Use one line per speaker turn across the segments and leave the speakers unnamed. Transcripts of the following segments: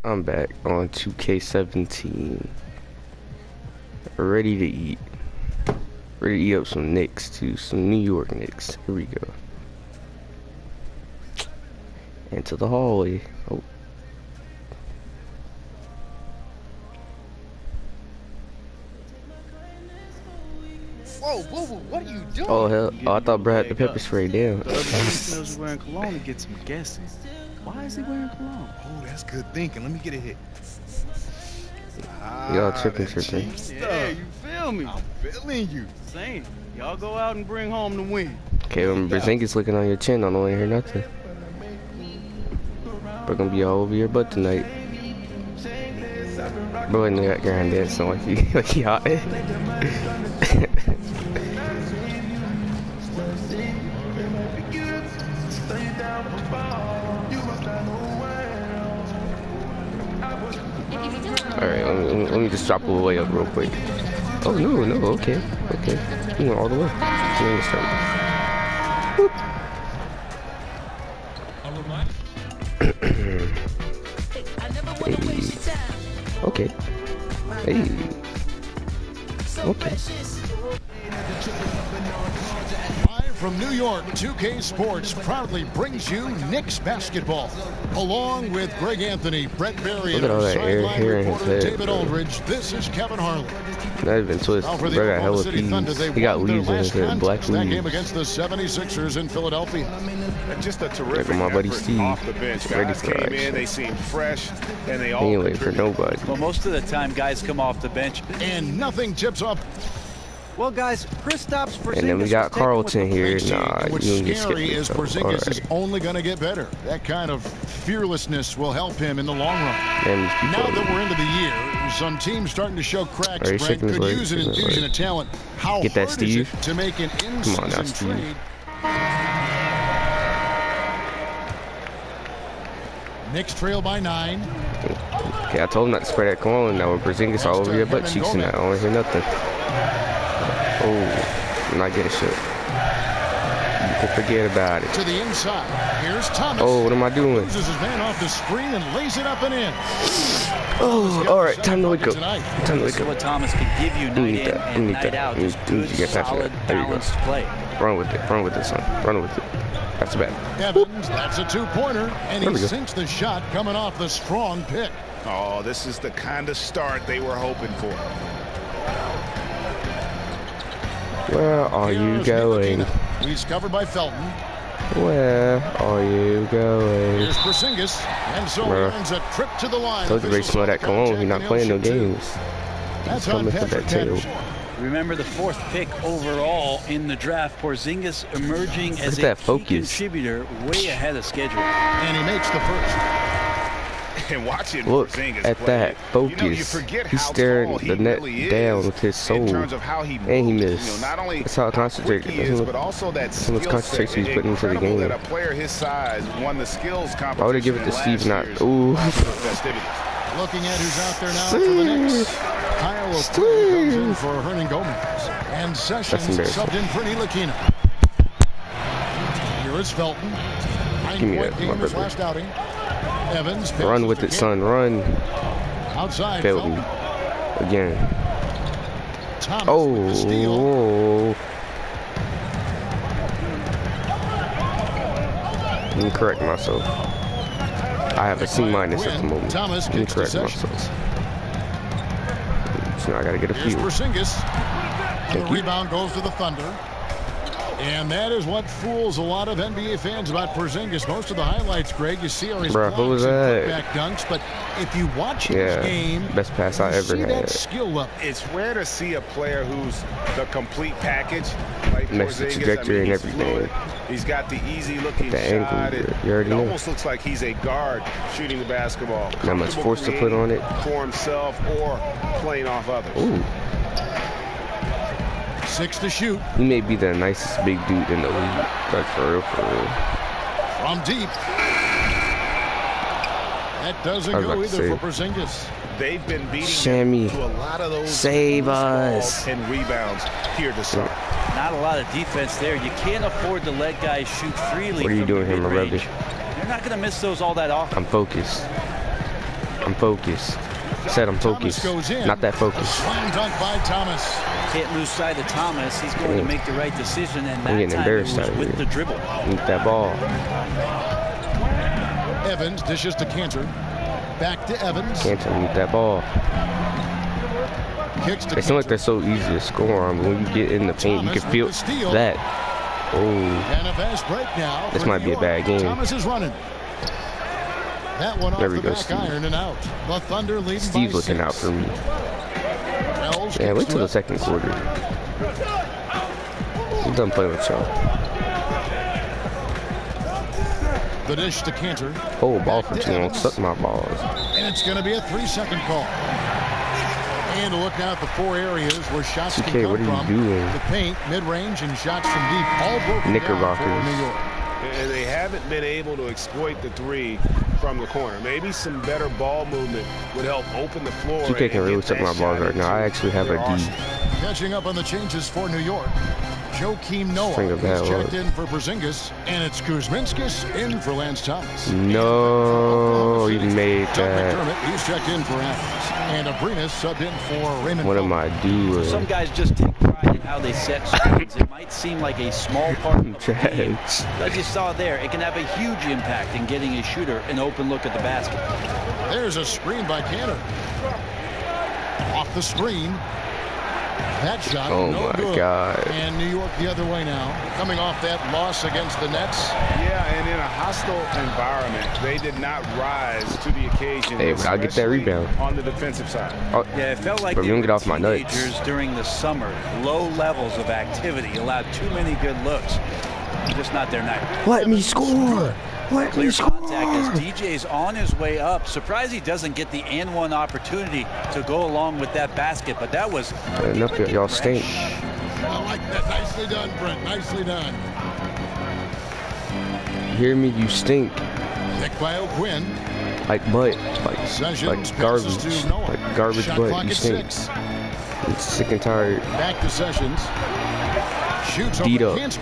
I'm back on 2K17. Ready to eat. Ready to eat up some Knicks too. Some New York Knicks. Here we go. Into the hallway. Oh.
Whoa, Boo Boo, what are you doing?
Oh hell! Oh, I thought Brad had the pepper spray down.
The other person was wearing cologne to get some guessing. Why is he wearing cologne?
Oh, that's good thinking. Let me get a hit.
Y'all tripping.
Yeah, you feel me?
I'm feeling you.
Same. Y'all go out and bring home the win.
Okay, when Brzezinski's looking on your chin, I don't want to hear nothing. We're gonna be all over your butt tonight. Bro, in the background dancing like he hot. Alright, let me just drop a way up real quick. Oh, no, okay. We went all the way. Let me start. Hey. Okay. Hey. Okay.
From New York, 2K Sports proudly brings you Knicks basketball. Along with Greg Anthony, Brett Berry, and our sideline reporter David Aldridge, this is Kevin Harlan.
Not even twist. Bro got hella peas. He got leaves in his head, black
that
leaves.
game against the 76ers in Philadelphia.
And just a terrific
Like my buddy
effort
Steve.
off the bench. Guys came in, they seemed fresh, and they all
He ain't waiting for nobody.
Well, most of the time, guys come off the bench.
And nothing tips off.
Well, guys, Kristaps Porzingis.
And then we got Carlton here. Nah,
What's
you can get
scary is
skipped.
Porzingis is only going to get better. That kind of fearlessness will help him in the long run. Now that we're into the year, some teams starting to show cracks. Brent could use an infusion of talent. How
get that,
hard is
Steve?
it to make an in-season trade? Knicks trail by 9.
Okay, I told him not to spray that cologne. Now with Porzingis all over your butt cheeks and that, I don't want to hear nothing. Oh, I'm not getting shit. You can forget about it.
To the inside. Here's Thomas.
Oh, what am I doing?
Loses his man off the screen and lays it up and in.
Oh, all right, time to wake up. Time to wake
This is
up.
what Thomas can give you night in and night out. Just good, solid, balanced play.
Run with it, son. Run with it. That's bad.
Evans, that's a two-pointer, and he sinks the shot coming off the strong pick.
Oh, this is the kind of start they were hoping for.
Where are you going?
He's covered by Felton.
Where are you going?
Here's Porzingis, and so earns a trip to the line.
Told you to smell that cologne. He's not playing no games.
That's
He's coming for that tail.
Remember the 4th pick overall in the draft. Porzingis emerging as a key contributor way ahead of schedule.
And he makes the first.
And watching
Look
Porzingis
at
play,
that focus. He's staring the net down with his soul, and he missed. That's how concentrated. That's how much concentration he's putting into the game.
That a player his size won the skills competition.
Why would they give it to Steve? Not ooh.
Looking at who's out there now for the Knicks. Kyle O'Quinn comes in for Hernan Gomez, and Sessions subbed in for Ntilikina. Here is Felton.
Give me that, my brother.
Last outing. Evans
run with it, son. Run.
Outside.
Failed me again.
Thomas
oh.
with the steal.
Let me correct myself. I have a C- at the moment.
Thomas
Let me correct myself. So now I gotta get a few.
Porzingis. The rebound goes to the Thunder. And that is what fools a lot of NBA fans about Porzingis. Most of the highlights, Greg, you see are his blocks and putback dunks. But if you watch his game,
best pass I ever had.
That skill level.
It's rare to see a player who's the complete package. Like
Next to
Porzingis.
trajectory and
he's
everything.
fluid. He's got the easy-looking shot.
Angle, you already know.
Almost looks like he's a guard shooting the basketball.
Not much force to put on it.
For himself or playing off others.
Ooh.
6 to shoot.
He may be the nicest big dude in the league. Like, for real, for real.
From deep. That doesn't go either for Porzingis.
They've been beating
Shammy.
to a lot of those
Save us.
and rebounds here to start.
Not a lot of defense there. You can't afford to let guys shoot freely.
What are you doing here, my brother?
You're not going to miss those all that often.
I'm focused. I'm focused. Said I'm focused. Not that focused.
Slam dunk by Thomas.
Can't lose sight of Thomas. He's going to make the right decision, and
I'm
that
getting
time
embarrassed
it was
out
with
here.
the dribble.
Need that ball.
Evans dishes to Cantor. Back to Evans.
Cantor need that ball.
Kicks to
They seem like they're so easy to score on, but when you get in the paint, you can feel that. Oh,
And a fast break now.
this might be a bad game.
Thomas is running. That one off
There we
the
go,
back
Steve.
iron and out. The Thunder leading
Steve's
by
looking
6.
out for me.
Wells
Yeah,
kicks
wait till
to
the second quarter. I'm done playing with y'all.
the dish to Cantor.
Oh, ball for too long. Suck my balls.
And it's going to be a 3-second call. And look out the 4 areas where shots can
Okay,
come
what are you
from.
doing?
The paint, mid-range, and shots from deep, all broken down
Knickerbockers.
for New York.
And they haven't been able to exploit the 3 from the corner. Maybe some better ball movement would help open the floor.
2K can
and
really
get
suck
that
my balls
shot
right now. I
into
actually have a
their
D.
arsenal.
Catching up on the changes for New York. Joakim Noah
String of
is
bad
checked
luck.
in for Porzingis, and it's Kuzminskis in for Lance Thomas.
No, he made
Doug
that.
McDermott, he's checked in for Adams. And Abrinas subbed in for Raymond.
What am I doing?
Some guys just take pride in how they set screens. It might seem like a small part of the game.
Trash.
As you saw there, it can have a huge impact in getting a shooter an open look at the basket.
There's a screen by Cantor. Off the screen. That shot,
Oh
no
my
good.
God.
And New York the other way now. Coming off that loss against the Nets.
Yeah, and in a hostile environment, they did not rise to the occasion.
Hey, but I'll get that
especially
rebound.
on the defensive side.
Oh,
Yeah, it felt like
but
they
we don't
were
get off my nuts.
teenagers during the summer. Low levels of activity allowed too many good looks. Just not their night.
let me score. Let me
Clear
score.
contact as DJ's on his way up. Surprised he doesn't get the and-one opportunity to go along with that basket, but that was
Enough of y'all stink.
I like that. Nicely done, Brent. Nicely done.
You hear me? You stink.
Pick by O'Quinn.
Like butt.
Sessions
Like garbage.
passes to Noah.
Like garbage
Shot
butt.
clock
You
at
stink.
6.
I'm sick and tired.
Back to Sessions. Shoots
Beat
over
up.
Cantor.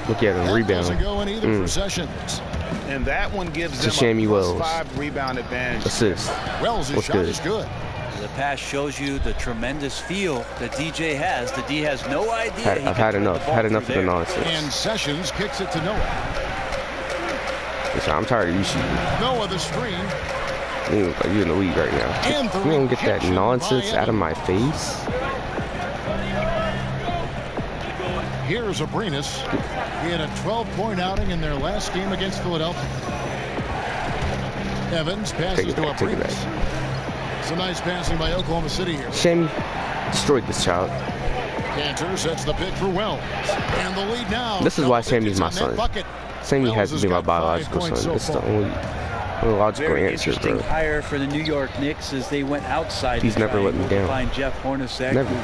Look at him.
That doesn't
Rebound.
go in either for Sessions.
And that one gives
To
them
Shammy
a
Wells.
+5 rebound advantage.
Assist.
Wells'
What's
shot
good?
is good.
the pass shows you the tremendous feel that DJ has. The D has no idea.
I've had enough. Had enough of the nonsense.
And Sessions kicks it to Noah.
Listen, I'm tired of you shooting.
Noah the screen.
You look like you in the league right now.
And the
You don't get that
rejection
nonsense
by
out of my face.
Here's Abrinas. He had a 12-point outing in their last game against Philadelphia. Evans passes
Take it
to
back, take it
Abrinas. Some nice passing by Oklahoma City here.
Shammy destroyed this child.
Cantor sets the pick for Wells. And the lead now.
This is why
Double
Sammy's
digits
my
on that
son.
bucket.
Sammy
Wells
has to
has
be my
got 5
biological
points
son.
so
It's the
far.
only logical
Very
answer,
interesting
bro.
hire for the New York Knicks as they went outside.
He's
the
never let me
triangle to
down.
Find Jeff Hornacek,
Never.
who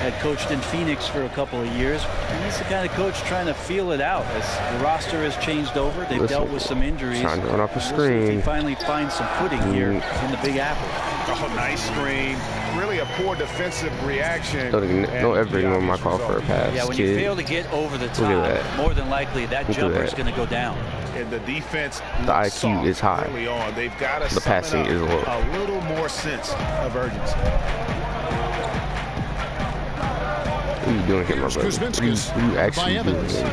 had coached in Phoenix for a couple of years. And he's the kind of coach trying to feel it out as the roster has changed over. They've
Listen,
dealt with some injuries.
trying to run off a
We'll see if
screen.
he finally finds some footing here in the Big Apple.
Oh, nice screen. Really a poor defensive reaction.
Don't ever ignore my call for a pass,
Yeah, when you
kid.
fail to get over the
at
top,
that.
more than likely that
Look at
jumper is
that.
going to go down.
And the defense
The IQ
soft
is high.
early on. They've got to
The passing is low.
a little more sense of urgency.
What are you doing here, my brother? What are you actually
by
doing
Evans.
here?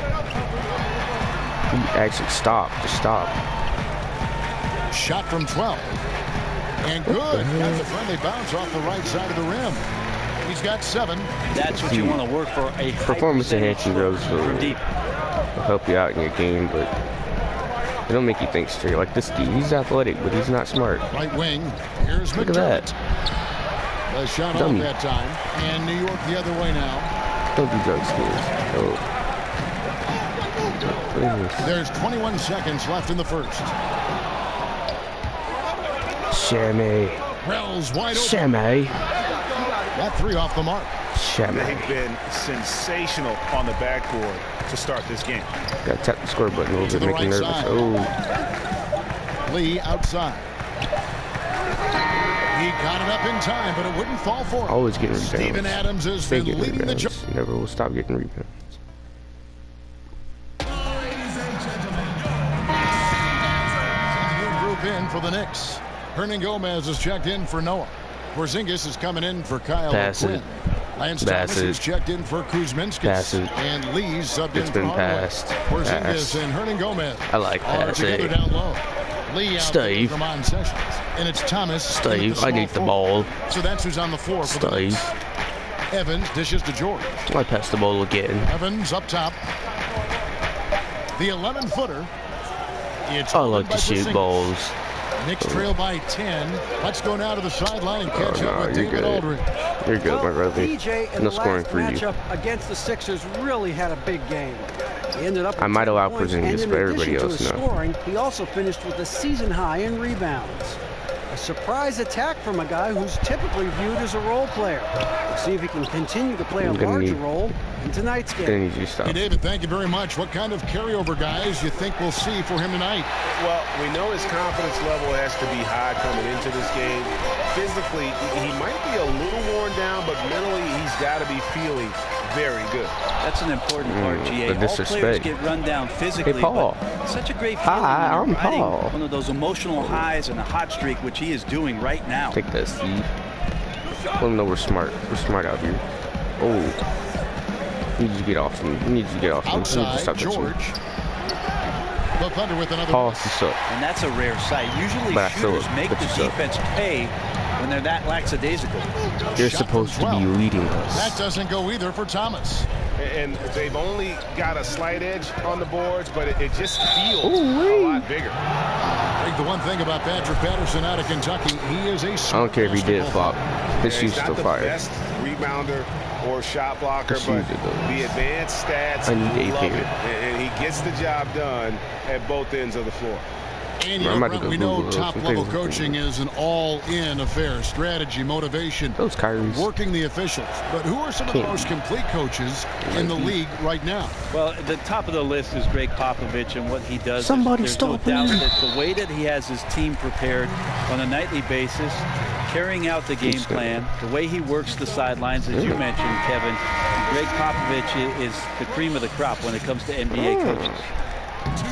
You actually stop. Just stop.
Shot from 12. And good. Got the friendly bounce off the right side of the rim. He's got 7.
That's what you want to work for. A
Performance enhancing drugs
from deep.
will help you out in your game, but they don't make you think straight. Like this dude, he's athletic, but he's not smart.
Right wing. Here's
Look at
McDermott.
that.
The shot
Dummy.
off that time. And New York the other way now.
Don't do drugs, kids. Oh. Please.
There's 21 seconds left in the first.
Shammy.
Wells wide open.
Shammy.
That 3 off the mark.
Shammy.
They've been sensational on the backboard to start this game.
Gotta tap the score button a
To
little
the
bit, make me
right
nervous.
side.
Oh.
Lee outside. He got it up in time, but it wouldn't fall for him.
Always getting rebounds.
Steven Adams has
Stay
been
getting
leading the
rebounds.
charge.
Never will stop getting rebounds.
New group in for the Knicks. Hernan Gomez is checked in for Noah. Porzingis is coming in for Kyle Quinn. Lance Thomas is checked in for Kuzminskis. And Lee's subbed in for Hardaway. Porzingis and Hernan Gomez are together down low. Lee out there from on Sessions. And it's Thomas.
Steve, I need the ball.
So that's who's on the floor for the Knicks. Evans dishes to George.
I pass the ball again.
Evans up top. The 11-footer.
I like to shoot balls.
Knicks trail by 10. Let's go now to the sideline and catch up with David Aldridge.
You're good, my brother. No scoring for you.
Matchup against the Sixers really had a big game. He ended up.
I might allow Porzingis, but everybody else knows.
Scoring, he also finished with a season high in rebounds. A surprise attack from a guy who's typically viewed as a role player. We'll see if he can continue to play a larger role in tonight's game.
Hey, David, thank you very much. What kind of carryover guys you think we'll see for him tonight?
Well, we know his confidence level has to be high coming into this game. Physically, he might be a little worn down, but mentally, he's got to be feeling very good.
That's an important part, GA. All players get run down physically, but such a great feeling when you're riding one of those emotional highs and a hot streak, which he is doing right now.
Take that, Steve. Well, no, we're smart. We're smart out here. Oh. You need to get off him. You need to get off him.
Outside, George. The Thunder with another
and that's a rare sight. Usually shooters make the defense pay when they're that lackadaisical.
You're supposed to be leading us.
That doesn't go either for Thomas.
And they've only got a slight edge on the boards, but it just feels a lot bigger.
I think the one thing about Patrick Patterson out of Kentucky, he is a
I don't care if he did flop. This shoot's still fire.
Best rebounder or shot blocker, but the advanced stats,
I need
love it. And he gets the job done at both ends of the floor.
And you know, Brent, we know top-level coaching is an all-in affair. Strategy, motivation, working the officials. But who are some of the most complete coaches in the league right now?
Well, the top of the list is Greg Popovich and what he does.
Somebody
there's
stop
no doubt that the way that he has his team prepared on a nightly basis, carrying out the game plan, the way he works the sidelines, as you mentioned, Kevin, Greg Popovich is the cream of the crop when it comes to NBA coaches.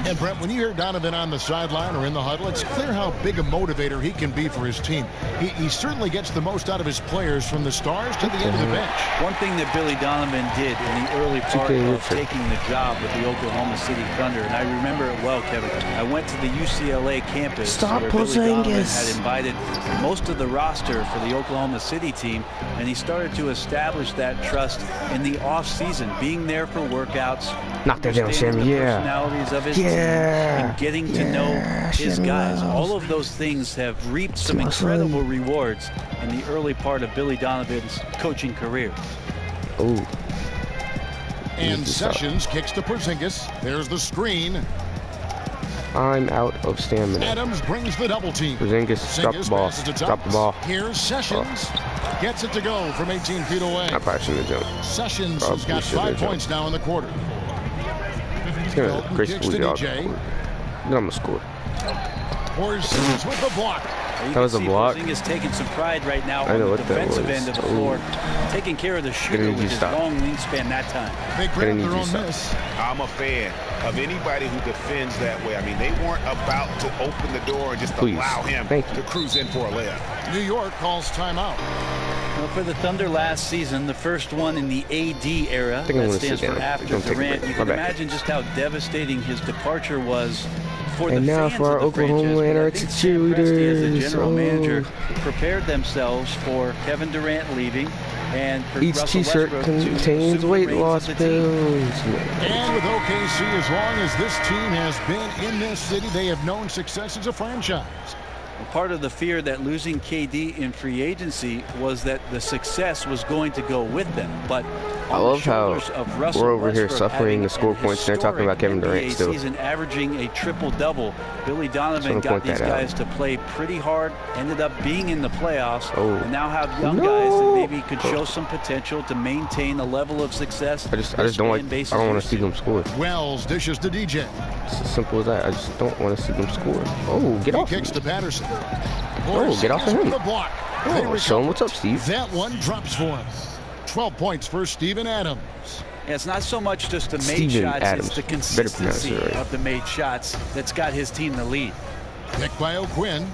And Brent, when you hear Donovan on the sideline or in the huddle, it's clear how big a motivator he can be for his team. He certainly gets the most out of his players from the stars to the end of the bench.
One thing that Billy Donovan did in the early part of taking the job with the Oklahoma City Thunder, and I remember it well, Kevin, I went to the UCLA campus where Billy Donovan had invited most of the roster for the Oklahoma City team, and he started to establish that trust in the off-season, being there for workouts,
knock that down, Sammy.
Personalities of his team and getting to know his guys. All of those things have reaped some incredible rewards in the early part of Billy Donovan's coaching career.
And Sessions kicks to Porzingis. There's the screen.
I'm out of stamina.
Adams brings the double team.
Porzingis, drop the ball. Drop the ball.
Here's Sessions. Gets it to go from 18 feet away.
I probably shouldn't have jumped.
Sessions has got 5 points now in the quarter.
Then I'm gonna score.
Porzingis with the block.
That was a block.
Porzingis taking some pride right now on the defensive end of the floor, taking care of the shooter with his long wingspan that time.
They grab their own miss.
I'm a fan of anybody who defends that way. I mean, they weren't about to open the door and just allow him to cruise in for a layup.
New York calls timeout.
Well, for the Thunder last season, the first one in the AD era, that stands for after Durant, you can imagine just how devastating his departure was for the fans
for our
of the
Oklahoma
franchise.
cheerleaders.
As the general manager prepared themselves for Kevin Durant leaving and for
each t-shirt contains weight loss pills.
And with OKC, as long as this team has been in this city, they have known success as a franchise.
Part of the fear that losing KD in free agency was that the success was going to go with them. But
I love how we're over here suffering the score points and they're talking about Kevin Durant still.
Season averaging a triple-double. Billy Donovan got these guys to play pretty hard, ended up being in the playoffs, and now have young guys that maybe could show some potential to maintain a level of success.
I just don't like, I don't want to see them score.
Wells dishes to DJ.
It's as simple as that. I just don't want to see them score. Oh, get off.
He kicks to Patterson.
Oh, get off of him.
Oh,
show him what's up, Steve.
That one drops for him. 12 points for Steven Adams.
Yeah, it's not so much just the made shots, it's the consistency of the made shots that's got his team the lead.
Picked by O'Quinn.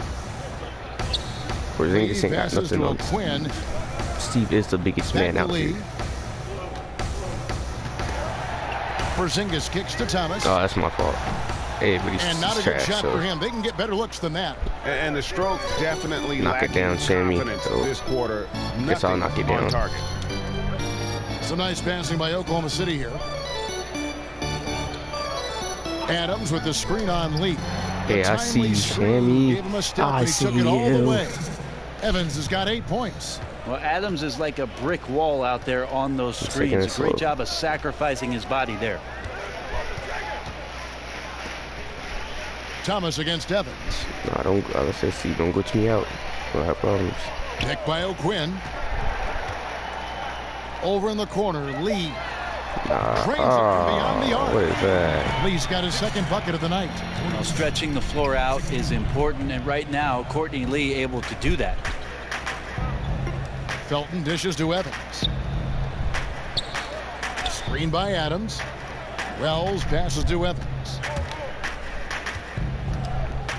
Porzingis ain't got nothing on.
Quinn.
Steve is the biggest man out here.
Porzingis kicks to Thomas.
Oh, that's my fault. Hey, but he's
and not a
trash,
good shot
so.
for him. They can get better looks than that.
And the stroke definitely
knock it down, Sammy.
This quarter.
Guess I'll knock it down.
Target.
Some nice passing by Oklahoma City here. Adams with the screen on Lee.
Hey, I see Sammy. I see him.
Evans has got 8 points.
Well, Adams is like a brick wall out there on those screens. A great job of sacrificing his body there.
Thomas against Evans.
No, I said, Steve, don't glitch me out. We'll have problems.
Pick by O'Quinn. Over in the corner, Lee. Trains it from beyond the arc.
What is that?
Lee's got his second bucket of the night.
Well, stretching the floor out is important, and right now, Courtney Lee able to do that.
Felton dishes to Evans. Screen by Adams. Wells passes to Evans.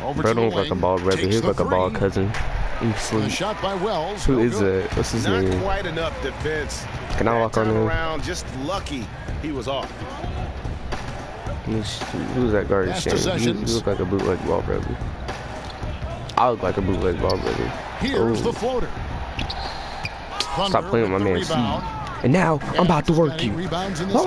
Over
Bro
to
don't
the
look like a
wing.
ball brother. He's like a ball cousin.
A shot by Wells.
Who is that? What's his name?
Not quite enough defense.
Can I walk on him?
Around, just lucky he was off.
Who's that guard? You look like a bootleg ball brother. I look like a bootleg ball brother.
Here's the floater.
Stop playing with my man Steve. And now I'm about to work you.
He's a little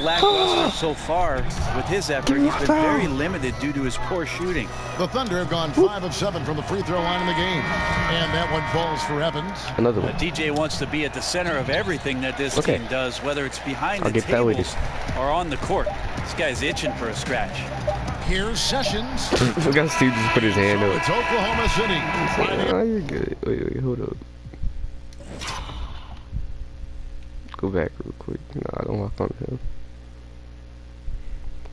lackluster so far with his effort. He's been very limited due to his poor shooting.
The Thunder have gone 5 of 7 from the free throw line in the game. And that one falls for Evans.
Another one.
DJ wants to be at the center of everything that this team does, whether it's behind the table or on the court. This guy's itching for a scratch.
Here's Sessions.
Look how Steve just put his hand up.
It's Oklahoma City.
Oh, you're good. Wait, hold up. Go back real quick. No, I don't walk on him.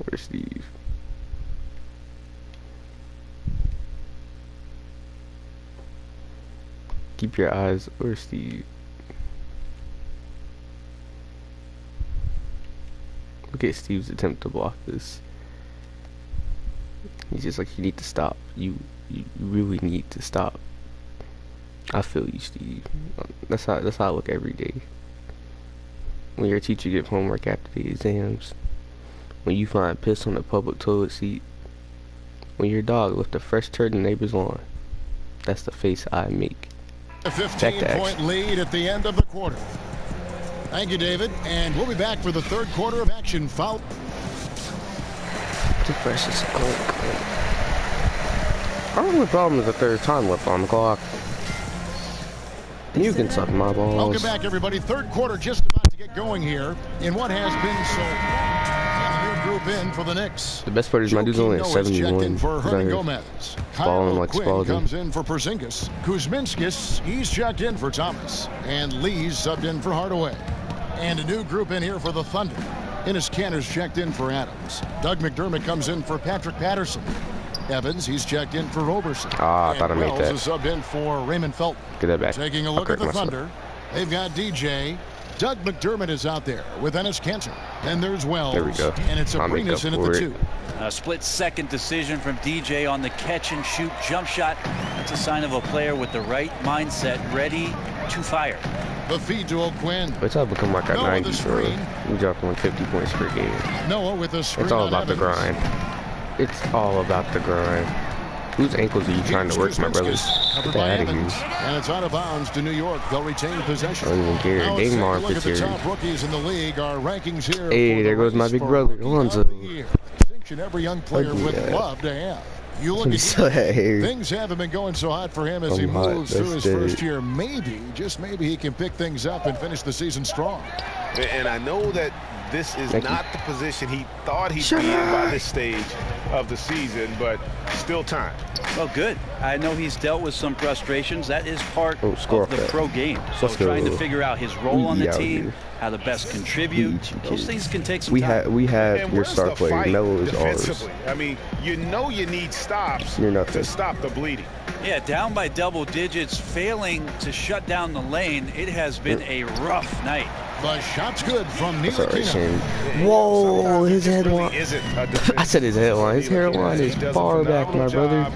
Where's Steve? Keep your eyes. Where's Steve? Look at Steve's attempt to block this. He's just like, you need to stop. You really need to stop. I feel you, Steve. That's how I look every day. When your teacher gives homework after the exams, when you find piss on the public toilet seat, when your dog left a fresh turd in the neighbor's lawn, that's the face I make.
A 15-point lead at the end of the quarter. Thank you, David, and we'll be back for the third quarter of action. Foul.
Too precious. Our only problem is the third time left on the clock. You can suck my balls.
Welcome back, everybody. Third quarter just about to get going here in what has been so long. And the new group in for the Knicks.
The best part is my dude's only at 71.
For Gomez.
Balling like
Quinn comes in for Porzingis. Kuzminskis, he's checked in for Thomas. And Lee's subbed in for Hardaway. And a new group in here for the Thunder. Enes Kanter's checked in for Adams. Doug McDermott comes in for Patrick Patterson. Evans, he's checked in for Roberson.
I thought I made that.
Wells is subbed in for Raymond Felton.
Get that back.
Taking a look at the Thunder. They've got DJ. Doug McDermott is out there with Enes Kanter. And there's Wells.
There we go.
And it's Abrinas in at the 2.
A split-second decision from DJ on the catch-and-shoot jump shot. That's a sign of a player with the right mindset, ready to fire.
The feed to O'Quinn.
It's all become like a 90, bro. We dropped on 50 points per game.
Noah with a screen.
It's all about the grind. It's all about the grind. Whose ankles are you trying to work, my brothers? Get that out of here.
And it's out of bounds to New York. They'll retain possession.
I don't even care. Dangmar
Look at the
here.
top rookies in the league. Our rankings here.
Hey, there goes my big brother, Alonzo.
Distinction every young player would love to have. You look at things haven't been going so hot for him as he moves through his first year. Maybe, just maybe, he can pick things up and finish the season strong.
And I know that this is not the position he thought he'd be in by this stage of the season, but still time.
Well, good. I know he's dealt with some frustrations. That is part of the pro game. So trying to figure out his role on the team, how to best contribute, those things can take some time.
We have your star player. Melo is ours.
I mean, you know you need stops to stop the bleeding.
Yeah, down by double digits, failing to shut down the lane. It has been a rough night
The shot's good from
That's alright,
Ntilikina.
Shane. Whoa, his headline. I said his headline. His hairline is far back, my brother.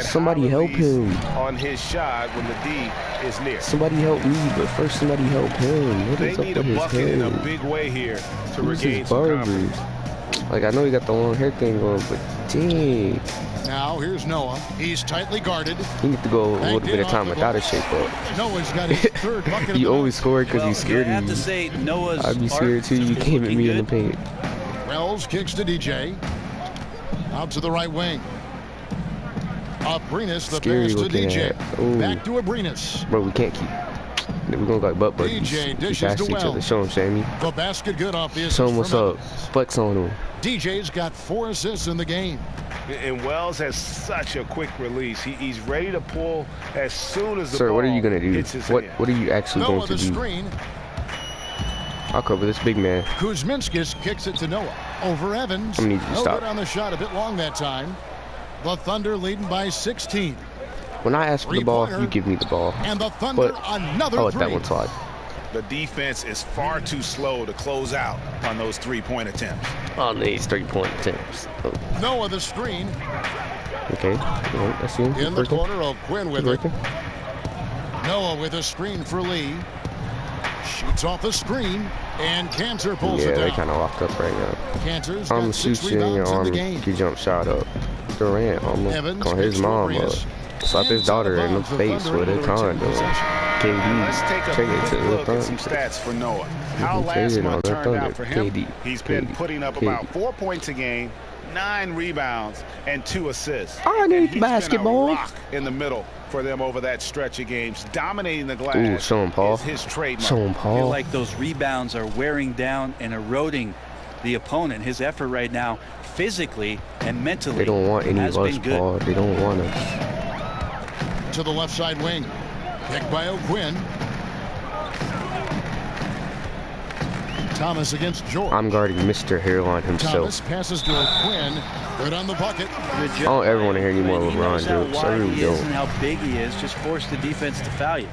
Somebody help him.
On his shot when the D is near.
Somebody help me, but first somebody help him. What is up with his
bucket in a
head?
big way here to
Who's
regain
his
some
barber?
confidence.
Like, I know he got the long hair thing going, but dang.
Now here's Noah. He's tightly guarded.
He needs to go a little bit of time without a shape up.
Noah's got his third bucket.
He always scored because he's scared
I have
of
to
you.
say, Noah's
I'd be scared too. You came at me in the paint.
Wells kicks to DJ. Out to the right wing. Abrinas, the
Scary
pass to
looking
DJ.
at. Ooh.
Back to Abrinas.
Bro, we can't keep. We're going to like butt buddies.
DJ
We
dishes
pass
to
each other.
Wells.
Show him, Sammy.
The basket good off the assist.
Show him what's
from
up. Flex on him.
DJ's got 4 assists in the game.
And Wells has such a quick release. He's ready to pull as soon as the
Sir,
ball
what are you going to do?
hits his
What
hand.
are you actually
Noah
going to
the
do?
screen.
I'll cover this big man.
Kuzminskis kicks it to Noah. Over Evans.
I'm gonna need you to
No
stop.
good on the shot. A bit long that time. The Thunder leading by 16.
When I ask for the ball, you give me the ball.
And the Thunder
But
another
I'll let
three.
that one slide.
The defense is far too slow to close out on those three-point attempts.
Oh, these 3-point attempts. Oh,
Noah the screen.
okay. Well, I see him.
In the corner of Quinn with it.
Working.
Noah with a screen for Lee. Shoots off the screen. And Cantor pulls
Yeah,
it
they
down.
kind of locked up right now.
Cantor's
I'm
got 6
shooting your
rebounds in
arm.
the game.
He jump shot up. Durant almost
Evans
called his
kicks
mom up.
Abrinas.
Slap his daughter in the face with a condom.
Let's take a
KD, take it
quick
to the
look at some
thunder.
stats for Noah. How
Mhm,
last
KD, no,
month
they're
turned out
thunder.
for him.
KD,
He's been
KD,
putting up
KD.
about 4 points a game, 9 rebounds, and 2 assists.
I
And
need
he's
basketball.
been a rock in the middle for them over that stretch of games, dominating the glass.
Ooh, show him, Paul.
Is his trademark.
Show him,
I feel
Paul.
like those rebounds are wearing down and eroding the opponent. His effort right now, physically and mentally,
They don't want any
has
of us,
been good.
Paul. They don't want us.
To the left side wing. Picked by O'Quinn. Thomas against George.
I'm guarding Mr. Hairline himself.
Thomas passes to O'Quinn. Good on the bucket.
Good
I don't ever want to hear any more
He knows
LeBron
how
jokes. I
wide
really
he is and
don't.
how big he is. Just force the defense to foul you.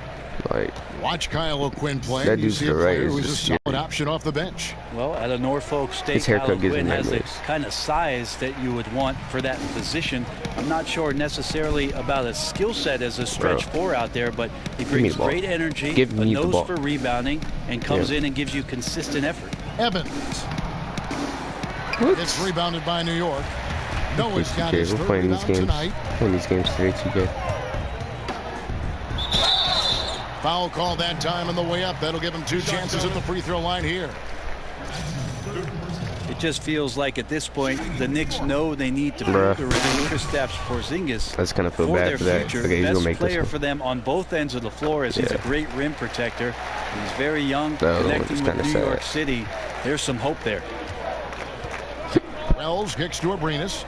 Like,
Watch Kyle O'Quinn play.
That
You
dude's
see a
the right
player
is
who's a
just
solid
scary.
option off the bench.
Well, at a Norfolk State,
His haircut
Kyle
gives him
Quinn has the
nightmares.
kind of size that you would want for that position. I'm not sure necessarily about a skill set as a stretch
Bro.
four out there, but he
me
brings
the ball.
great energy,
Give
a
me the
nose
ball.
for rebounding, and comes
Yeah.
in and gives you consistent effort.
Evans. It's rebounded by New York. Noah's got his
We're
third
playing these
rebound
games.
tonight.
Playing these games today, 2K.
Foul call that time on the way up. That'll give him 2 chances at the free throw line here.
It just feels like at this point the Knicks know they need to
Bruh.
prove the rhythm. Kristaps Porzingis
I just kind of feel
for
bad
their
for that.
future.
Okay, he's
Best
gonna make this
player
one.
for them on both ends of the floor as he's a
Yeah.
great rim protector. He's very young,
That other one
connecting
is
with
kinda
New York
sad.
City. There's some hope there.
Wells kicks to Abrinas.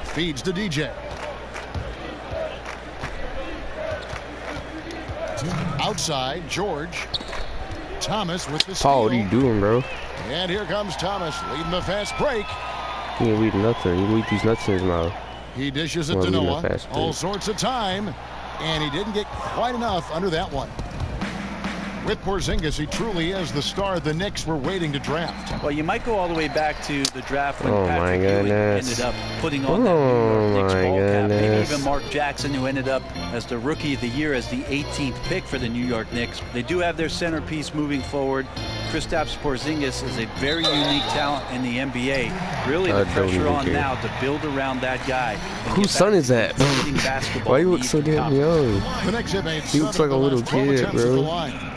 Feeds to DJ. Outside, George. Thomas with the steal.
Paul, what are you doing, bro?
And here comes Thomas leading the fast break.
He ain't leaving nothing. He leave these nuts in his mouth.
He dishes it
Well,
to
leading the
Noah.
fast
All
break.
sorts of time. And he didn't get quite enough under that one. With Porzingis, he truly is the star the Knicks were waiting to draft.
Well, you might go all the way back to the draft when
Oh, my
Patrick Ewing
goodness.
ended up putting on that
Oh,
New York Knicks
my
ball cap. Maybe
goodness.
even Mark Jackson, who ended up as the Rookie of the Year as the 18th pick for the New York Knicks. They do have their centerpiece moving forward. Kristaps Porzingis is a very unique talent in the NBA. Really, the
I don't
pressure
even
on
care.
now to build around that guy. and
Whose
get
son
back
is
to
that?
completing basketball
Why you look
needs
so
and
damn
confidence.
young?
The Knicks have made
He looks
7
like a
of the
little
last 12
kid,
attempts at
bro.
the line.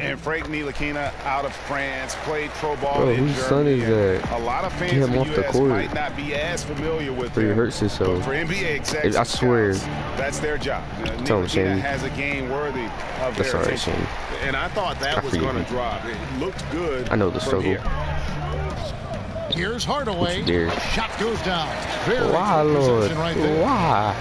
And Frank Ntilikina out of France, played pro ball
Bro,
in
whose son
Germany.
is that?
A lot of fans
Get
in
him
the
off the
U.S.
court.
might not be as familiar with
Before he
him.
hurts himself.
But for NBA executives,
I swear.
that's their job.
Tell him,
Ntilikina
Shane.
has a game worthy of
That's
their
all right,
attention.
Shane.
And I thought that
I
was
forgive
going to
you.
drop. It looked good.
I know the
from
struggle.
here.
Here's Hardaway.
What's there?
Shot goes down. Very
Why,
good
Lord?
possession right there.
Why?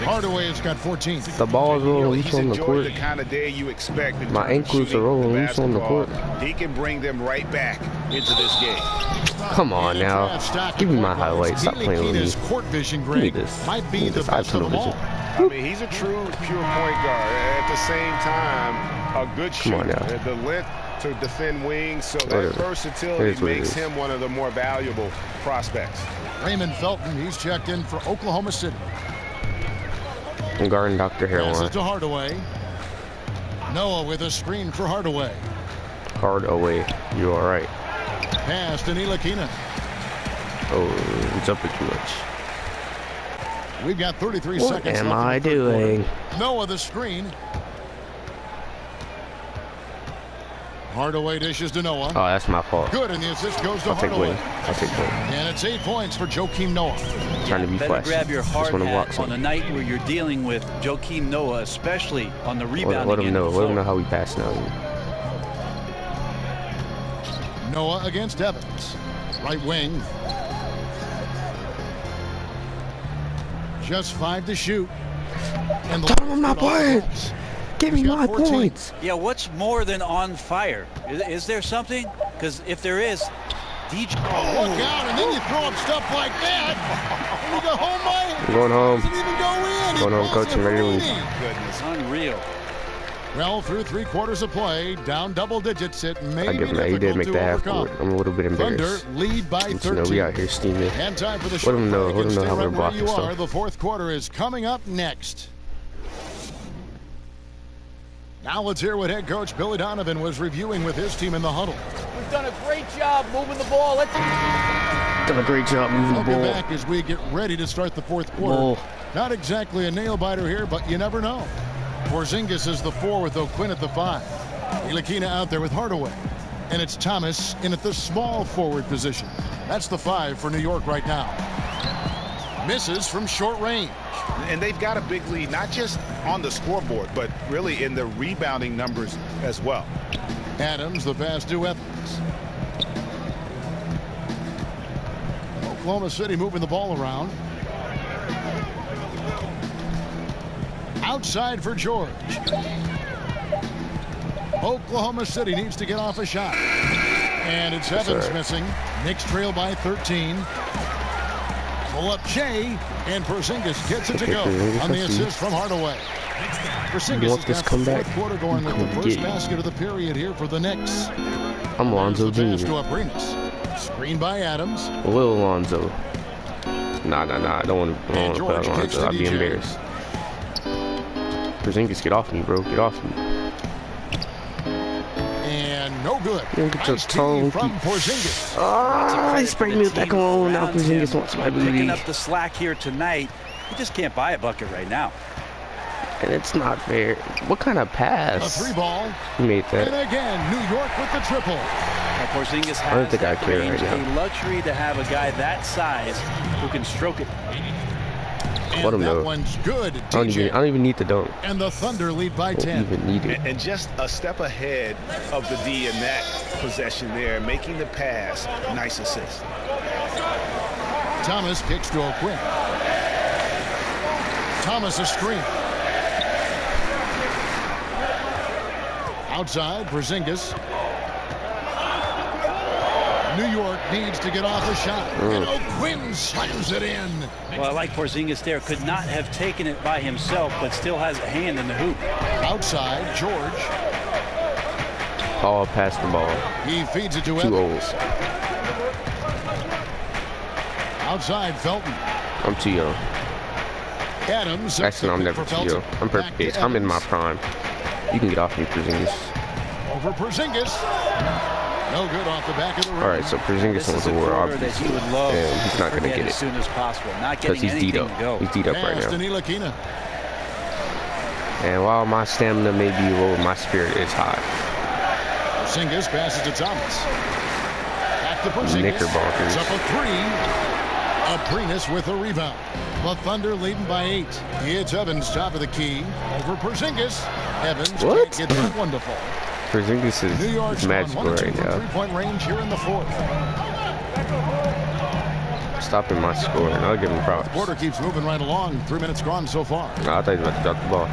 Hardaway has got 14.
The ball's rolling.
He's
Who's on the
enjoyed
court?
the kind of day you expect. in
My
terms of
ankles are
shooting
rolling.
the
Who's on the
basketball.
court?
He can bring them right back into this game.
Come on now. Give me my highlights. Stop playing with me.
Ntilikina's court vision,
Give me
Greg,
this.
might
Give
be
me
the
this. I have
best of them
tunnel
all.
vision.
I mean, he's a true, pure point guard. At the same time, a good
Come on
shooter.
now.
The length
to defend wings, so that versatility makes him one of the more valuable prospects.
Raymond Felton, he's checked in for Oklahoma City.
I'm guarding Dr. Hairline.
Passes to Hardaway. Noah with a screen for Hardaway.
Hardaway, you all right?
Pass to Ntilikina.
Oh, it's jumping too much.
We've got 33
what
seconds
am
left.
I doing?
Noah the screen. Hardaway dishes to Noah.
Oh, that's my fault.
Good, and the assist goes to Hardaway.
I'll take win.
And it's 8 points for Joakim Noah.
Trying to be
better
flashy.
grab your hard hat on
him.
a night where you're dealing with Joakim Noah, especially on the rebounding.
Let him know. Let him know how we pass now.
Noah against Evans. Right wing. Just 5 to shoot. And the
Tell him I'm not playing. Give me my points.
Yeah, what's more than on fire? Is there something? Because if there is, DJ.
Oh, look out, and then you throw up stuff like that. And you go home, Mike.
I'm going home.
Doesn't even go in.
Going home, coach. I'm ready to lose.
Goodness, unreal.
Well, through 3 quarters of play, down double digits, it may
I
be
give him that. He did make the half
overcome.
court. I'm a little bit embarrassed.
Thunder lead by 13.
You know, we out here steaming.
And time for the
Let him know. Let him know how we're
where
blocking
you are.
stuff.
The fourth quarter is coming up next. Now let's hear what head coach Billy Donovan was reviewing with his team in the huddle.
We've done a great job moving the ball.
Done a great job moving the
We'll
ball.
be back as we get ready to start the fourth quarter. Not exactly a nail-biter here, but you never know. Porzingis is the 4 with O'Quinn at the 5. Ntilikina out there with Hardaway. And it's Thomas in at the small forward position. That's the 5 for New York right now. Misses from short range.
And they've got a big lead, not just on the scoreboard, but really in the rebounding numbers as well.
Adams, the pass to Evans. Oklahoma City moving the ball around. Outside for George. Oklahoma City needs to get off a shot. And it's Evans missing. Knicks trail by 13. Pull up Shea, and Porzingis gets it to go on the assist from Hardaway. Porzingis has got the fourth quarter going with the first basket of the period here for the Knicks.
I'm Lonzo Jr.
Screen by Adams.
Lil Lonzo. Nah. I don't want to put out Lonzo. I'd be embarrassed. Porzingis, get off me, bro. Get off me.
And no good.
You get your tongue.
From Porzingis.
Ah, he sprayed me with that cologne. Now Porzingis wants my booty.
Picking up the slack here tonight. He just can't buy a bucket right now.
And it's not fair. What kind of pass?
A 3-ball.
He made that.
And again, New York with the triple.
Now, Porzingis
I don't think I care right now.
a luxury to have a guy that size who can stroke it.
Let him know.
One's good.
I don't even need the dunk.
And the Thunder lead by 10.
Don't even need it.
And just a step ahead of the D in that possession there, making the pass. Nice assist.
Thomas kicks to O'Quinn. Thomas a screen. Outside, Porzingis. New York needs to get off a shot. And O'Quinn slams it in.
Well, I like Porzingis there. Could not have taken it by himself, but still has a hand in the hoop.
Outside, George.
Oh, pass the ball.
He feeds it to
Too
Evans.
old.
Outside, Felton.
I'm too young.
Adams.
Actually, I'm never too young. I'm perfect. I'm in my prime. You can get off me, Porzingis.
Over Porzingis. No good off the back of the rim.
All right, so Porzingis wants to war, obviously. And he's not going to get it.
As soon as possible. Not
Because
getting
he's D'd
anything to go.
up. He's D'd up right now.
Ntilikina.
And while my stamina may be low, my spirit is high.
Porzingis passes to Thomas. Back to Porzingis.
Knickerbockers.
It's up a 3. Aprinas with a rebound. The Thunder leading by 8. It's Evans, top of the key. Over Porzingis. Evans can't get that wonderful.
Porzingis is magical right now.
3-point range here in the fourth.
Stopping my score, and I'll give him props.
Quarter keeps moving right along. 3 minutes gone so far.
I thought he was about to drop the ball.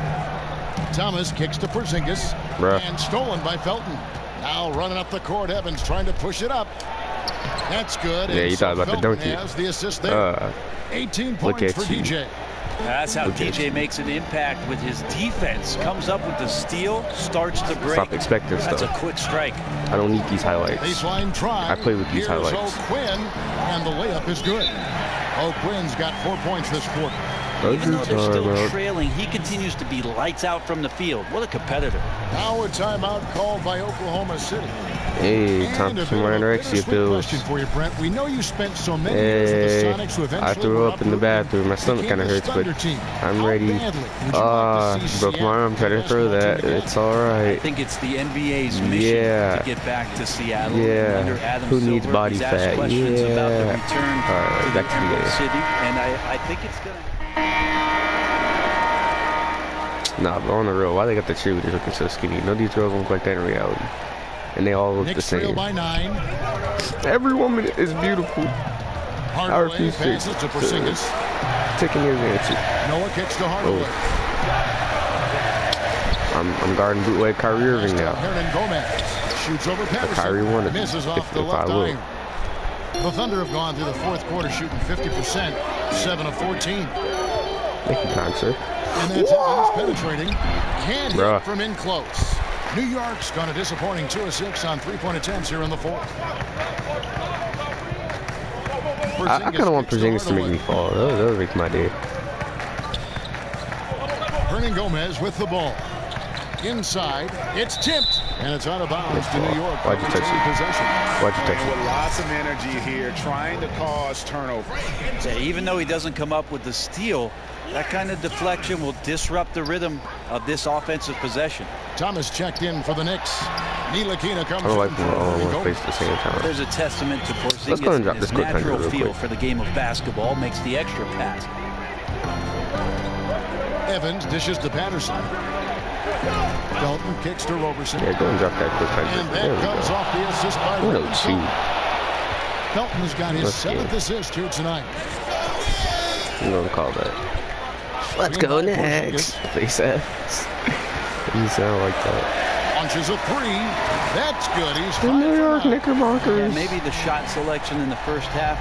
Thomas kicks to Porzingis. And stolen by Felton. Now running up the court. Evans trying to push it up. That's good.
Yeah, you thought about the dunk it.
Has the assist there. 18 points for DJ.
That's how DJ makes an impact with his defense. Comes up with the steal, starts to break.
Stop expecting stuff.
That's a quick strike.
I don't need these highlights.
Baseline try.
I play with these highlights.
O'Quinn, and the layup is good. O'Quinn's got 4 points this quarter.
Even though they're still trailing, he continues to be lights out from the field. What a competitor.
Now a timeout called by Oklahoma City.
Hey, time for some anorexia pills.
Question for you, Brent. We know you spent so many years with the Sonics who eventually
I threw up in the bathroom. My stomach kind of hurts, but I'm ready. Broke my arm trying to throw that. It's all right.
I think it's the NBA's mission to get back to Seattle. Under Adam
Who needs
Silver.
body
He's asked
fat?
questions about the return
to
the Emerald City, and I think it's going to...
Nah, but on the real, why they got the cheerleaders looking so skinny? None of these girls look like that in reality. And they all look the same.
By 9.
Every woman is beautiful. I refuse to take any advantage.
Noah kicks to Hardaway.
I'm guarding bootleg Kyrie Irving now.
Shoots over Patterson.
Kyrie wanted
misses off the left iron. The Thunder have gone through the fourth quarter shooting 50%, 7 of 14.
Thank you, kind sir.
And that's Evans penetrating. Can't hit from in close. New York's gone a disappointing 2 of 6 on 3-point attempts here in the fourth.
I kind of want Porzingis to make me fall. That would make my day.
Hernan Gomez with the ball. Inside, it's tipped, and it's out of bounds to New York.
Why'd you touch it? Why'd you touch it?
With lots of energy here, trying to cause turnover.
Yeah, even though he doesn't come up with the steal, that kind of deflection will disrupt the rhythm of this offensive possession.
Thomas checked in for the Knicks. Ntilikina comes
I don't like when we're all in one place at the same time.
There's a testament to Porzingis.
Let's go and drop
his
this quick
natural
real
feel
quick.
for the game of basketball makes the extra pass.
Evans dishes to Patterson. Dalton kicks to Roberson.
Yeah, go and drop that quick
And that comes off the assist by Roberson. Felton's got his 7th assist here tonight.
I'm going to call that. Let's go next. They said. You sound like that.
Launches a 3. That's good. He's
the New York Knickerbockers.
Yeah, maybe the shot selection in the first half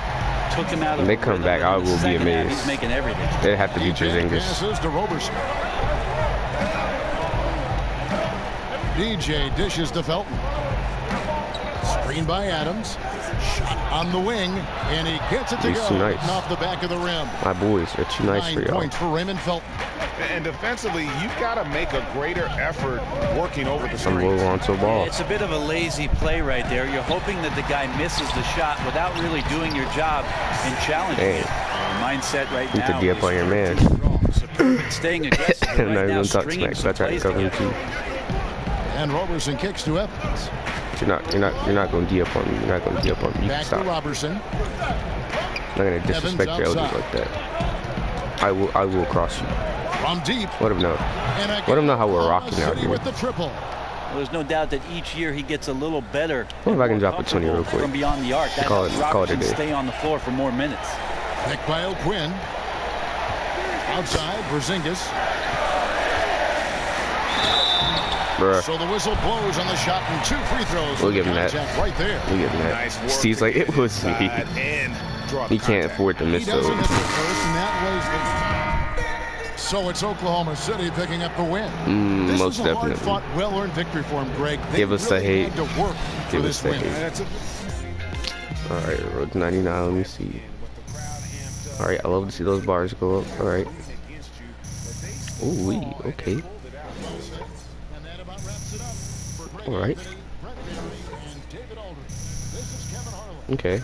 took him out of.
When they come back, I will be amazed.
He's making everything.
It have to be Porzingis.
Passes to Roberson. DJ dishes to Felton. Screen by Adams. Shot on the wing, and he gets it to go.
Nice.
Off the back of the rim.
My boys are too nice
9
for y'all.
points for Raymond Felton.
And defensively, you've got to make a greater effort working over the screen.
I'm rolling onto a ball.
It's a bit of a lazy play right there. You're hoping that the guy misses the shot without really doing your job and challenging it. The mindset right now.
You need to on your man.
Staying aggressive.
I'm
right
not
now,
even talking smack, so I try to cover him too.
And Roberson kicks to Evans.
You're not going to D up on me. You're not going to D up on me. You
Back
stop.
to Roberson.
I'm not going to disrespect your elders like that. I will cross you.
From deep.
Let him know. Let him know how we're rocking out here.
With the triple.
Well, there's no doubt that each year he gets a little better.
What if I can drop a 20 real quick?
From beyond the arc. That
call
helps
it
Robertson
a day.
stay on the floor for more minutes.
Picked by O'Quinn. Outside, Porzingis.
Bruh.
So the whistle blows on the shot and 2 free throws.
We'll give him that.
Right there.
We'll give him that.
Nice work.
Steve's like, it was me. He can't afford to miss those.
So it's Oklahoma City picking up the win.
Most
this is a
definitely.
hard-fought, well-earned victory for him, Greg. They
Give us
really
the hate.
had to work for
Give
this
us the
win.
hate. All right, road to 99. Let me see. All right, I love to see those bars go up. All right. Ooh, okay. All right. Okay.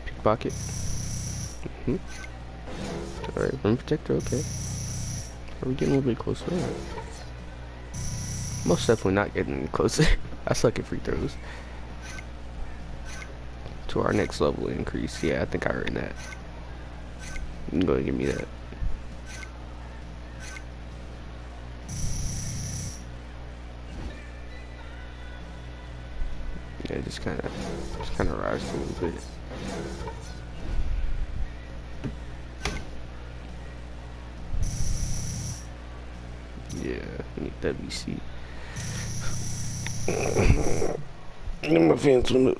Pickpocket. All right, rim protector. Okay. Are we getting a little bit closer? All right. Most definitely not getting any closer. I suck at free throws. To our next level increase. Yeah, I think I earned that. You can go and give me that. Yeah, just kind of rise a little bit. Yeah, I need WC. Get my fans on it.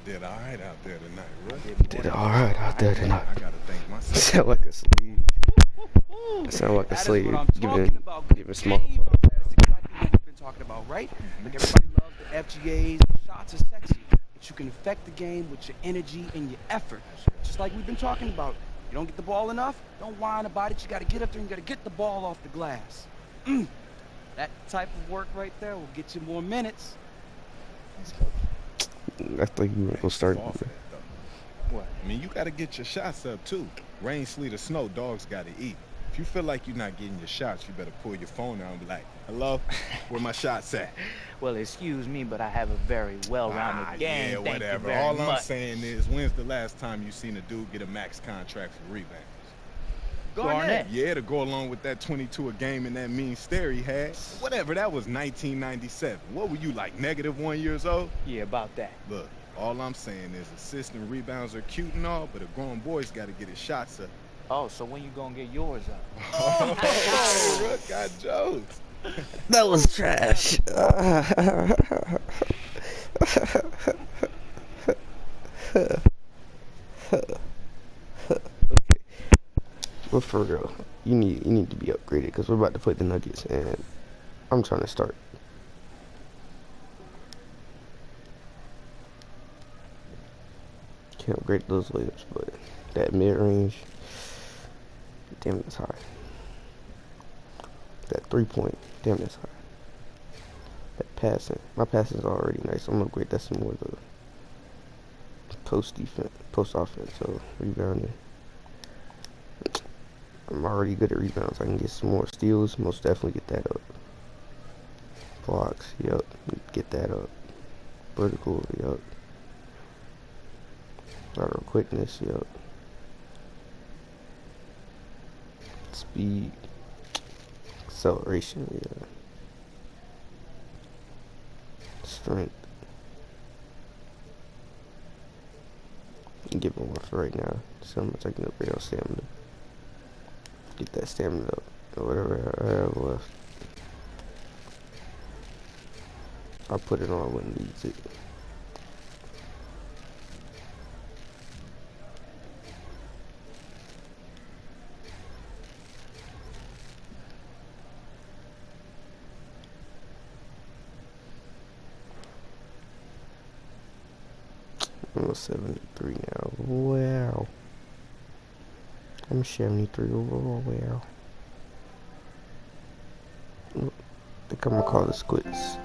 Did all right out there tonight, really?
Did all right out there tonight.
I gotta thank myself.
Sound like a slave. Sound like a slave giving small talk.
That's exactly what we've been talking about, right? Like everybody loves the FGAs, the shots are sexy, but you can affect the game with your energy and your effort. Just like we've been talking about. You don't get the ball enough, don't whine about it. You got to get up there and you got to get the ball off the glass. That type of work right there will get you more minutes.
I thought you were going to start.
What? I mean, you got to get your shots up, too. Rain, sleet, or snow, dogs got to eat. If you feel like you're not getting your shots, you better pull your phone out and be like, hello, where my shots at?
Well, excuse me, but I have a very well-rounded game.
Yeah, whatever. All I'm saying is, when's the last time you seen a dude get a max contract for rebounds?
Garnett.
Yeah, to go along with that 22 a game and that mean stare he had. Whatever, that was 1997. What were you, like, -1 years old?
Yeah, about that.
Look, all I'm saying is assists and rebounds are cute and all, but a grown boy's got to get his shots up.
Oh, so when you gonna get yours up?
Oh, Rook got jokes.
That was trash. Okay, but for real, you need to be upgraded because we're about to play the Nuggets, and I'm trying to start. Can't upgrade those layups, but that mid range, damn, that's high. That 3-point, damn, that's high. That passing, my passing is already nice. I'm gonna upgrade that some more though. Post defense, post offense, so rebounding. I'm already good at rebounds. I can get some more steals. Most definitely get that up. Blocks, yep, get that up. Vertical, yep. Lateral quickness, yep. Speed, acceleration, yeah. Strength. Give him one for right now. So much I can upgrade on stamina. Get that stamina up, or whatever I have left. I'll put it on when it needs it. I'm 73 now. Wow. I'm 73 overall. Wow. I think I'm gonna call this quits.